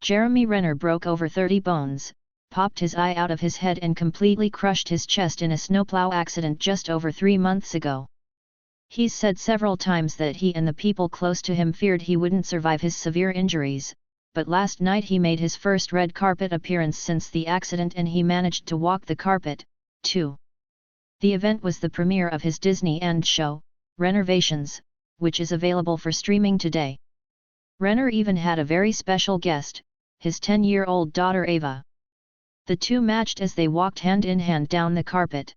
Jeremy Renner broke over 30 bones, popped his eye out of his head and completely crushed his chest in a snowplow accident just over 3 months ago. He's said several times that he and the people close to him feared he wouldn't survive his severe injuries, but last night he made his first red carpet appearance since the accident and he managed to walk the carpet, too. The event was the premiere of his Disney-owned show, Rennervations, which is available for streaming today. Renner even had a very special guest, his 10-year-old daughter Ava. The two matched as they walked hand in hand down the carpet.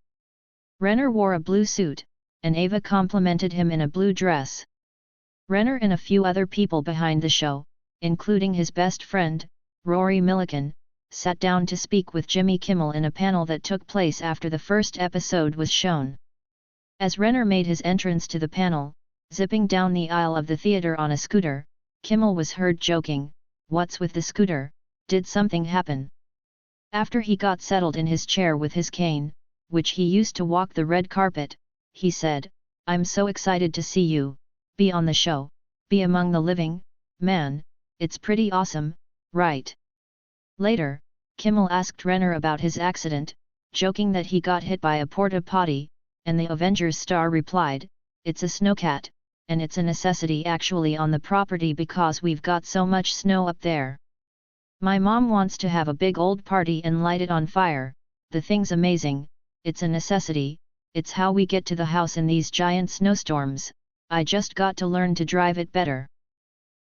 Renner wore a blue suit, and Ava complimented him in a blue dress. Renner and a few other people behind the show, including his best friend, Rory Millican, sat down to speak with Jimmy Kimmel in a panel that took place after the first episode was shown. As Renner made his entrance to the panel, zipping down the aisle of the theater on a scooter, Kimmel was heard joking, "What's with the scooter, did something happen?" After he got settled in his chair with his cane, which he used to walk the red carpet, he said, "I'm so excited to see you, be on the show, be among the living, man, it's pretty awesome, right?" Later, Kimmel asked Renner about his accident, joking that he got hit by a porta potty, and the Avengers star replied, "It's a snowcat, and it's a necessity actually on the property because we've got so much snow up there. My mom wants to have a big old party and light it on fire, the thing's amazing, it's a necessity, it's how we get to the house in these giant snowstorms, I just got to learn to drive it better."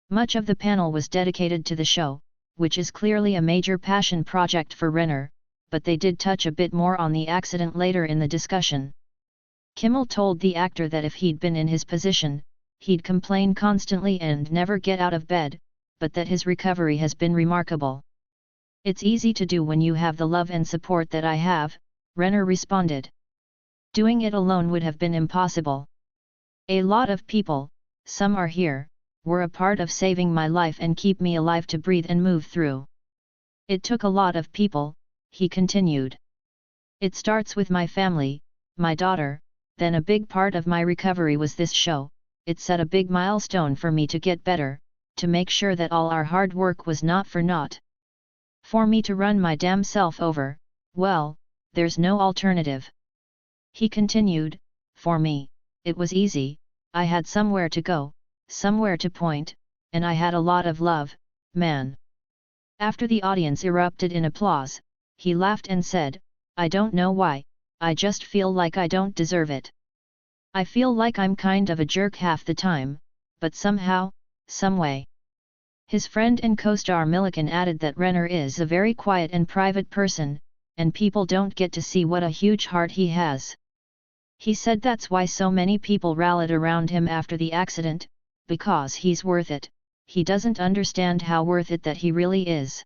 Much of the panel was dedicated to the show, which is clearly a major passion project for Renner, but they did touch a bit more on the accident later in the discussion. Kimmel told the actor that if he'd been in his position, he'd complain constantly and never get out of bed, but that his recovery has been remarkable. "It's easy to do when you have the love and support that I have," Renner responded. "Doing it alone would have been impossible. A lot of people, some are here, were a part of saving my life and keep me alive to breathe and move through. It took a lot of people," he continued. "It starts with my family, my daughter, then a big part of my recovery was this show, it set a big milestone for me to get better, to make sure that all our hard work was not for naught. For me to run my damn self over, well, there's no alternative." He continued, "For me, it was easy, I had somewhere to go, somewhere to point, and I had a lot of love, man." After the audience erupted in applause, he laughed and said, "I don't know why, I just feel like I don't deserve it. I feel like I'm kind of a jerk half the time, but somehow, someway." His friend and co-star Millican added that Renner is a very quiet and private person, and people don't get to see what a huge heart he has. He said that's why so many people rallied around him after the accident, because he's worth it, he doesn't understand how worth it that he really is.